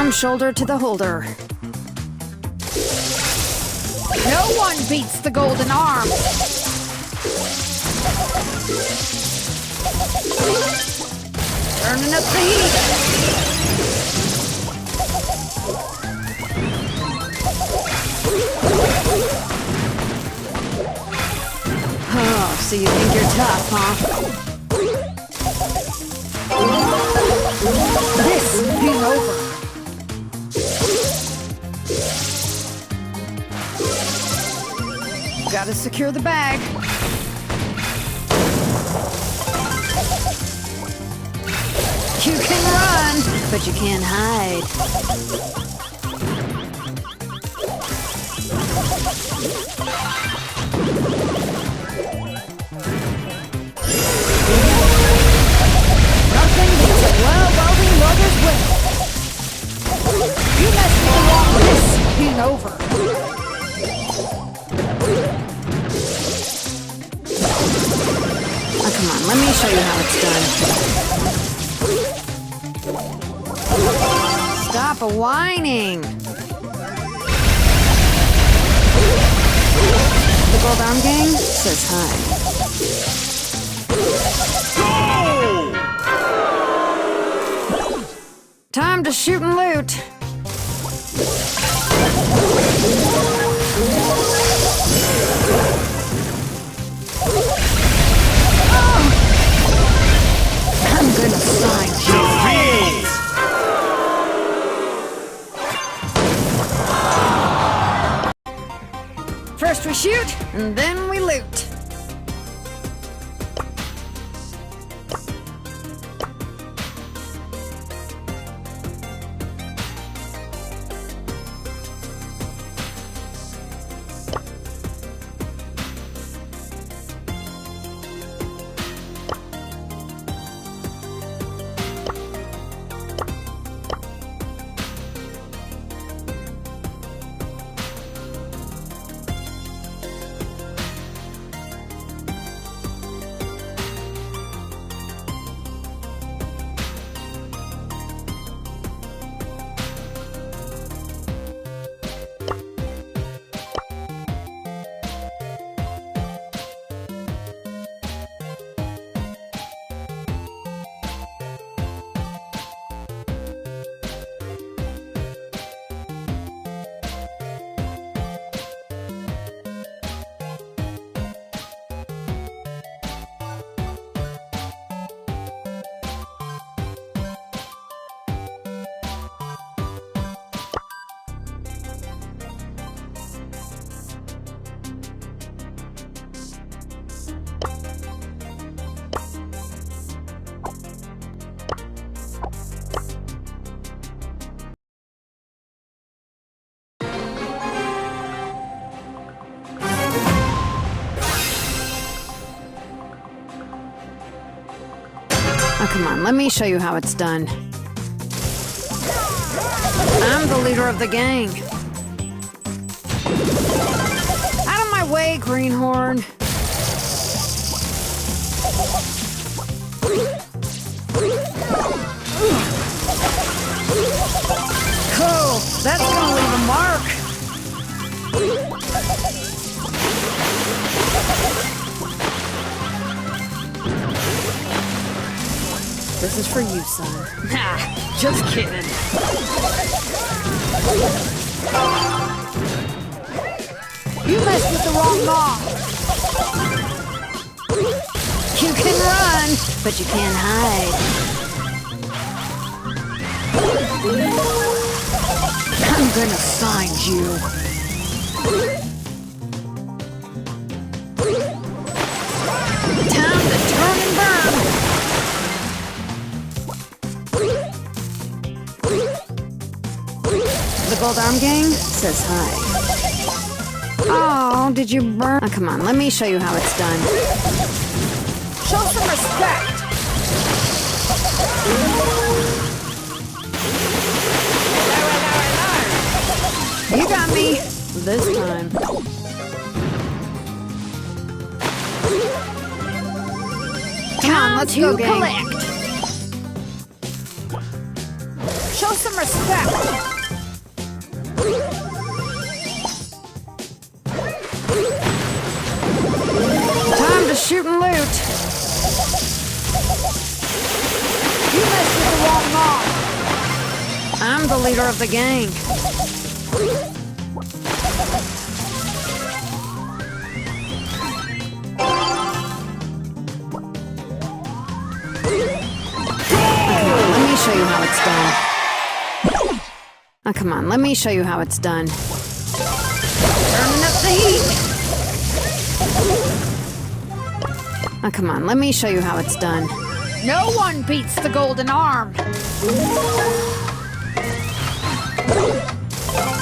From shoulder to the holder. No one beats the golden arm. Turning up the heat. Oh, so you think you're tough, huh? This ain't over. Gotta secure the bag. You can run, but you can't hide. Nothing beats a well-welding welder's whip. You mess with the wrong this ain't over. Oh, come on, let me show you how it's done. Stop whining! The Gold Arm Gang says hi. Go! Time to shoot and loot. Oh! I'm gonna find you. First we shoot, and then we loot. Oh, come on, let me show you how it's done. I'm the leader of the gang. Out of my way, greenhorn. Cool, that's gonna leave a mark. This is for you, son. Ha! Just kidding. You messed with the wrong mob. You can run, but you can't hide. I'm gonna find you. Time to turn and burn. The Gold Arm Gang says hi. Oh, did you burn? Oh, come on, let me show you how it's done. Show some respect. You got me this time. Come on, let's go, gang. Collect. Show some respect! Time to shoot and loot! You messed with the wrong mob! I'm the leader of the gang. Let me show you how it's done. Oh, come on, let me show you how it's done. Turning up the heat! Oh, come on, let me show you how it's done. No one beats the golden arm!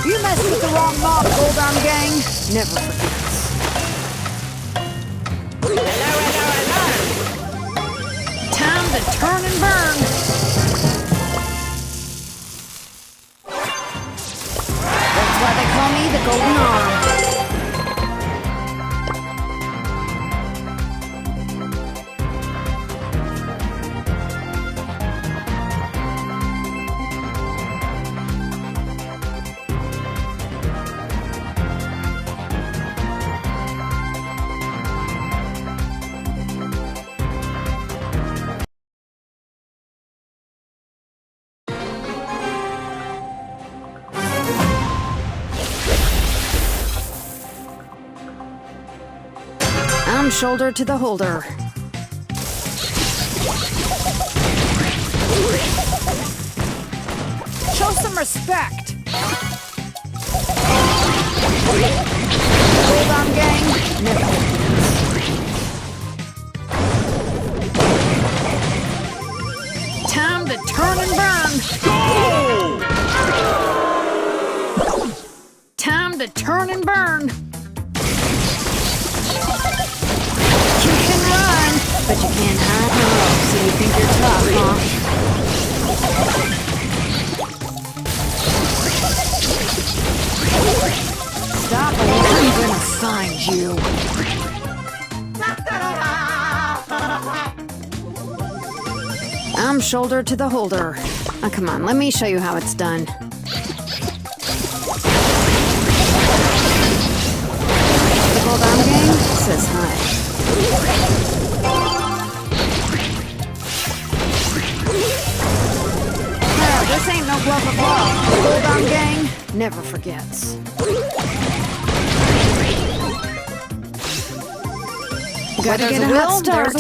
You messed with the wrong mob, Gold Arm Gang. Never forgets. Hello. Time to turn and burn. That's why they call me the Golden Arm. I'm shoulder to the holder. Show some respect. Gold Arm Gang, never. Time to turn and burn. Time to turn and burn. But you can't hide no, so you think you're tough, huh? Stop or I'm gonna find you. I'm shoulder to the holder. Oh, come on, let me show you how it's done. The Gold Arm Gang says hi. This ain't no bluff of love. The Gold Arm Gang never forgets. Gotta get a hot start.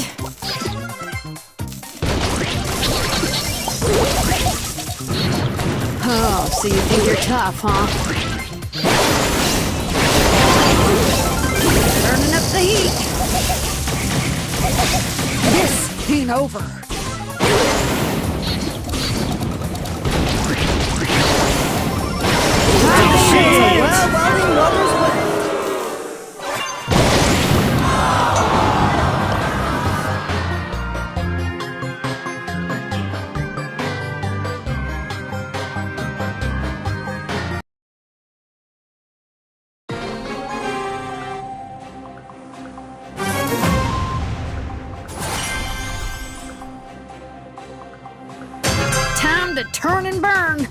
Oh, so you think you're tough, huh? Turning up the heat. This ain't over. Time to turn and burn.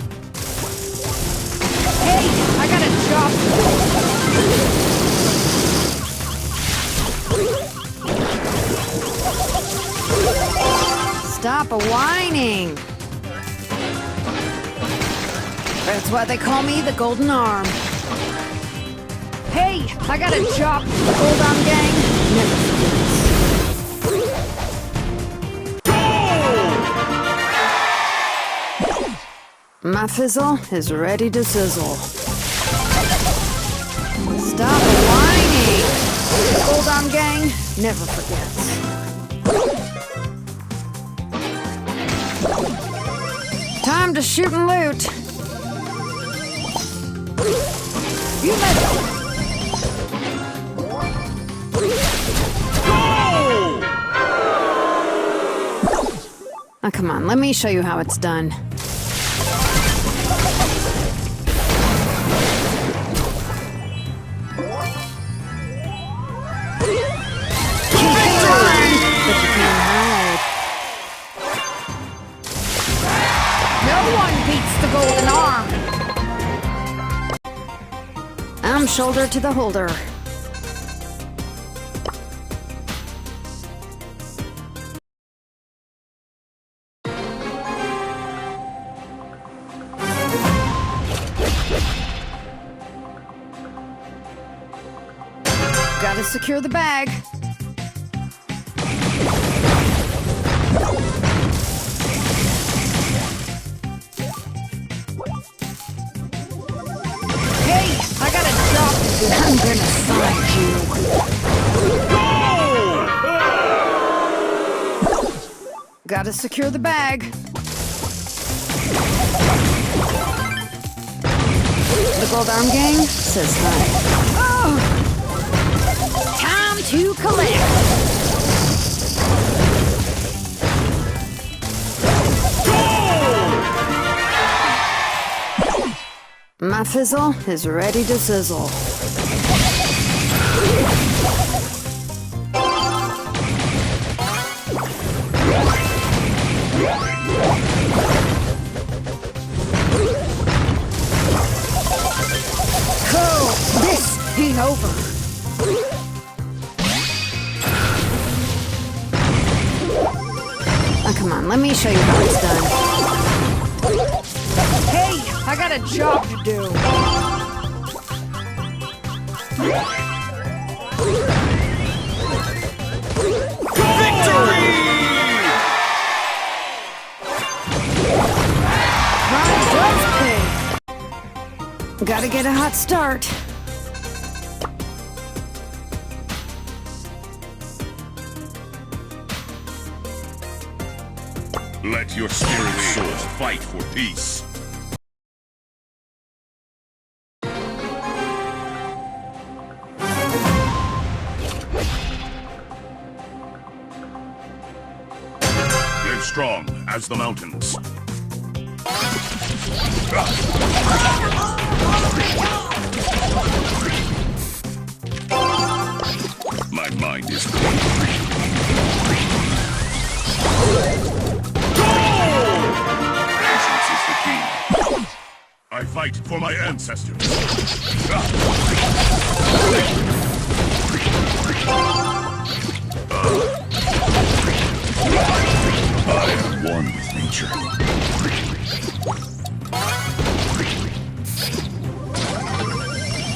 Hey, I got a job. Stop whining. That's why they call me the Golden Arm. Hey, I got a job. The Gold Arm Gang never forgets. My fizzle is ready to sizzle. Stop whining! The Gold Arm Gang never forgets. Time to shoot and loot. You messed. Oh, come on, let me show you how it's done. No one beats the From shoulder to the holder. Gotta secure the bag. Hey, I got a job to do. I'm gonna find you. Gotta secure the bag. The Gold Arm Gang says hi. Oh! Time to collect. My fizzle is ready to sizzle. Cool, this ain't over. Oh, come on, let me show you how it's done. Hey, I got a job to do. Victory! Gotta get a hot start. Let your spirit source fight for peace. Live strong as the mountains. My mind is clear. Patience is the key. I fight for my ancestors. I am one with nature.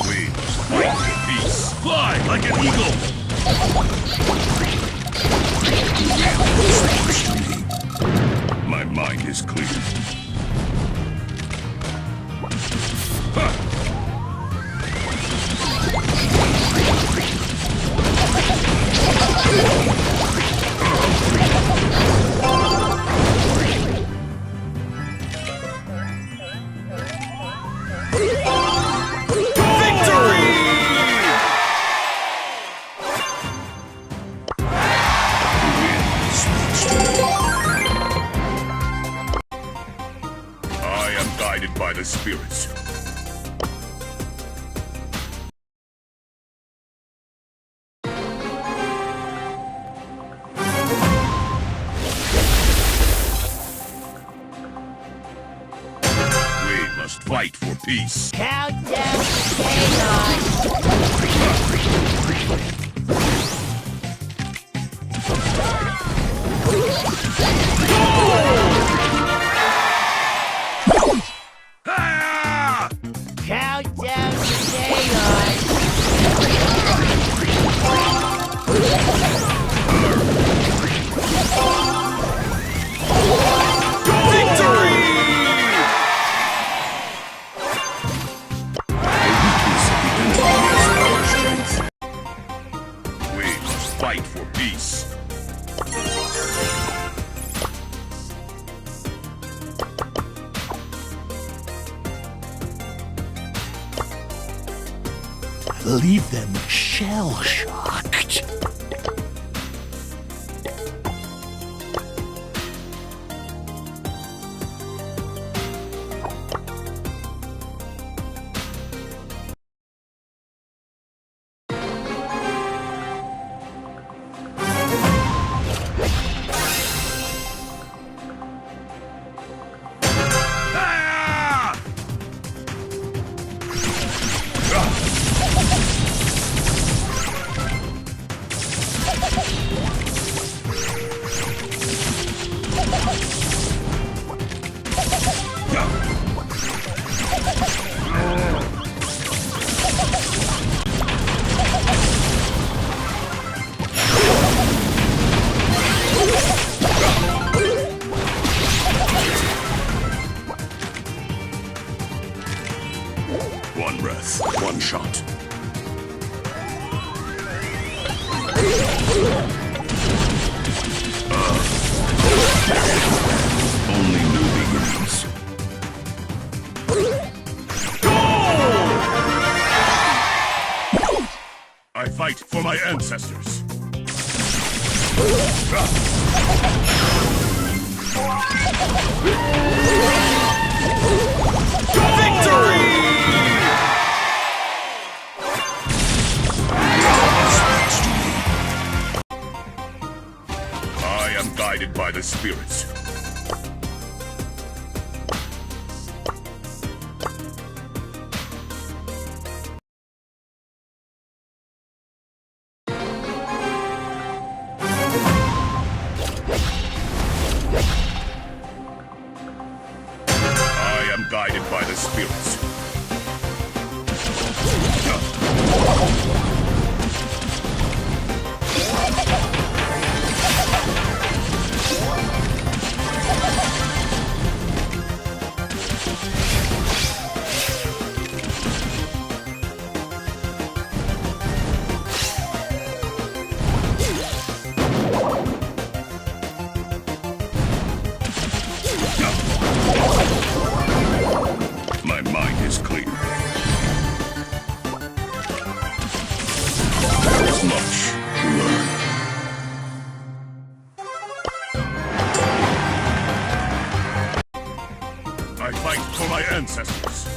We fight for peace. Fly like an eagle. My mind is clear. By the spirits. We must fight for peace. Countdown Countdown to daylight. Victory! We must fight for peace. Leave them shell-shocked. One breath, one shot. Only new beginnings. I fight for my ancestors. I am guided by the spirits. I am guided by the spirits. My mind is clear. There is much to learn. I fight for my ancestors.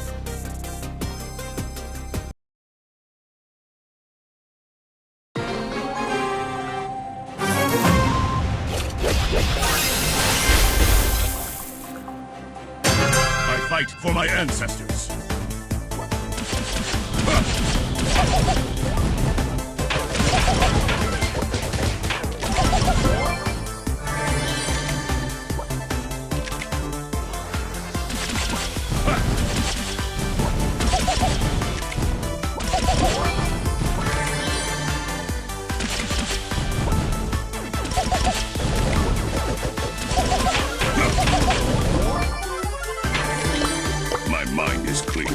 I fight for my ancestors. My mind is clear.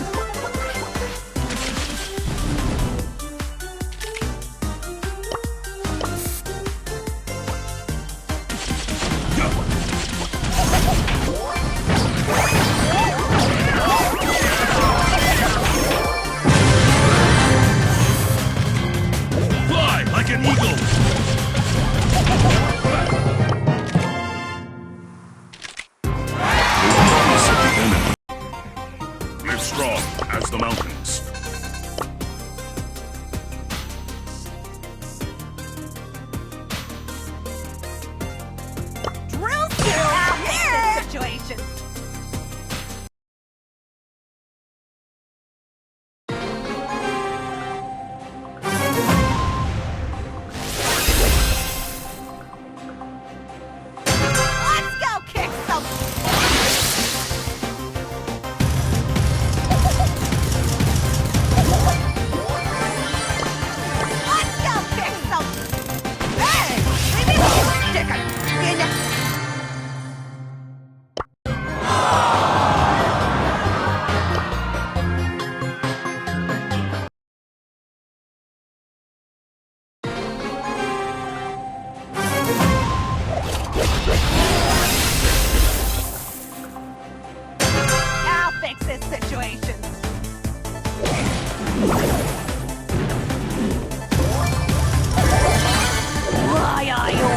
Fly like an eagle! Live strong as the mountains. Drill out here! Situation. Let's go kick some. Let's go kick some. Hey, leave me alone, sticker. In the I'll fix this situation. Why are you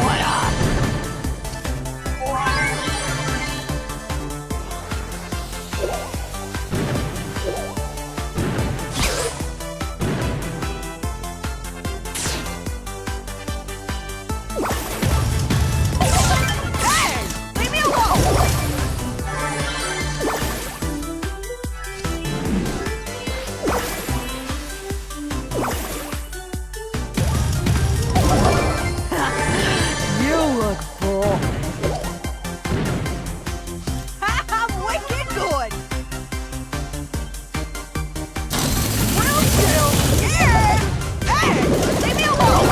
Hey, leave me alone. You look full. I'm wicked good. Real chill. Yeah. Hey, leave me alone.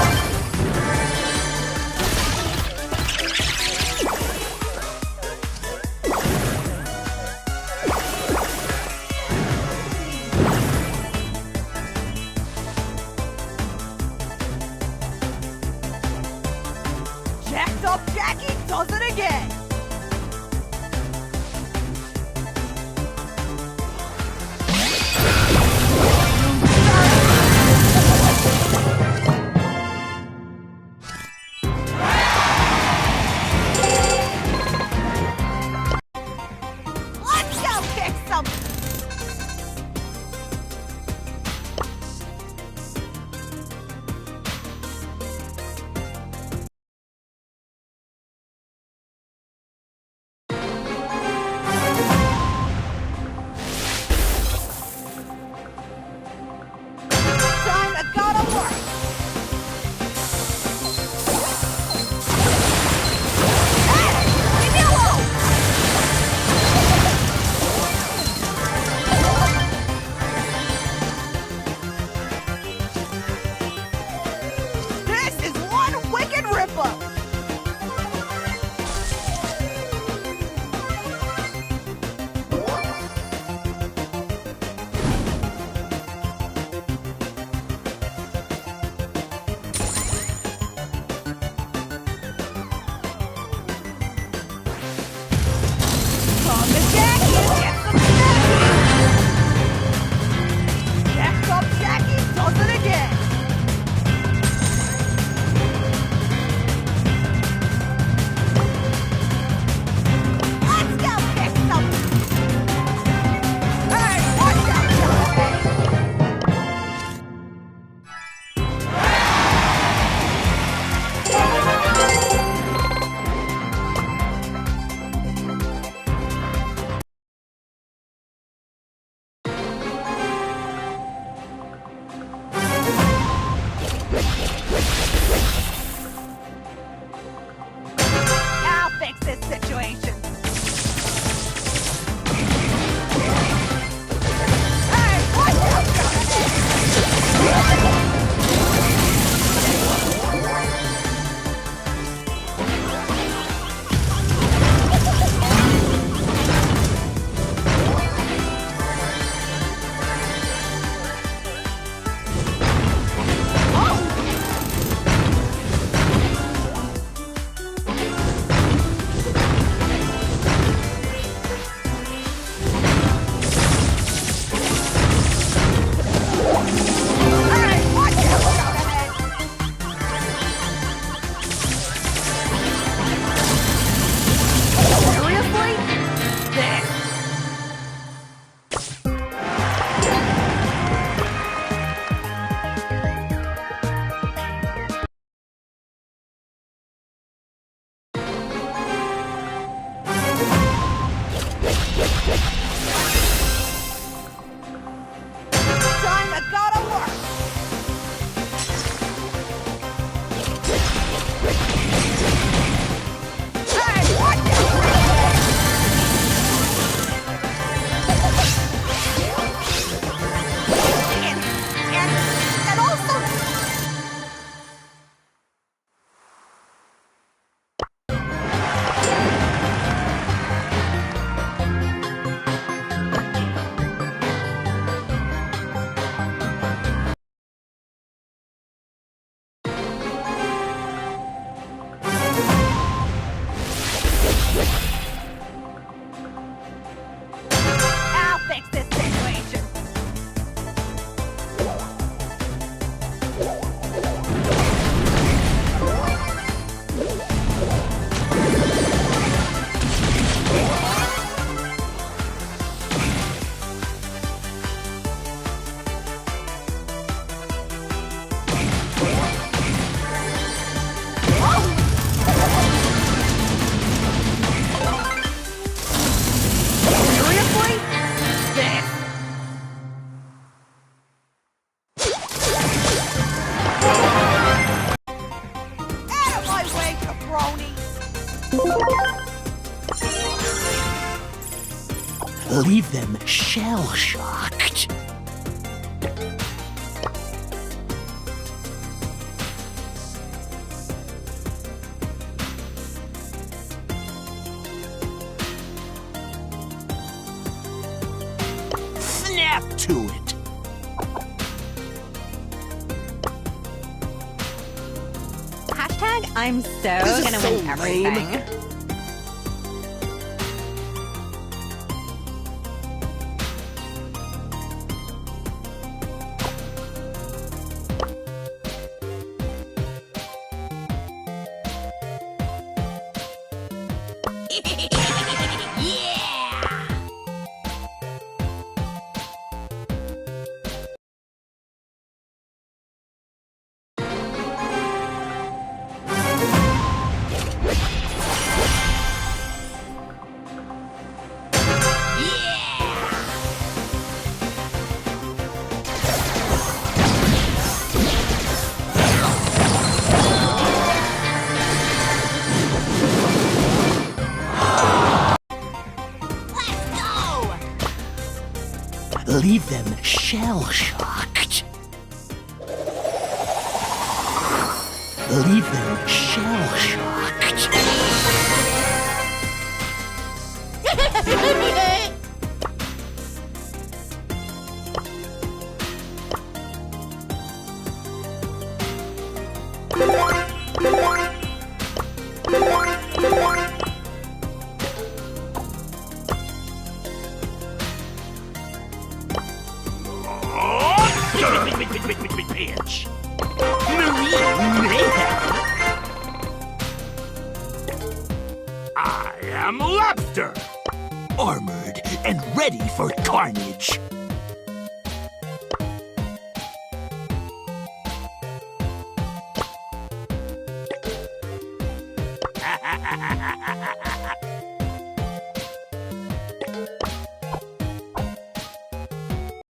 Leave them shell-shocked. Snap to it. Hashtag I'm so This is gonna so win everything. lame. Leave them shell-shocked. Leave them shell-shocked. Bitch. Marine mayhem. I am Lobster. Armored and ready for carnage.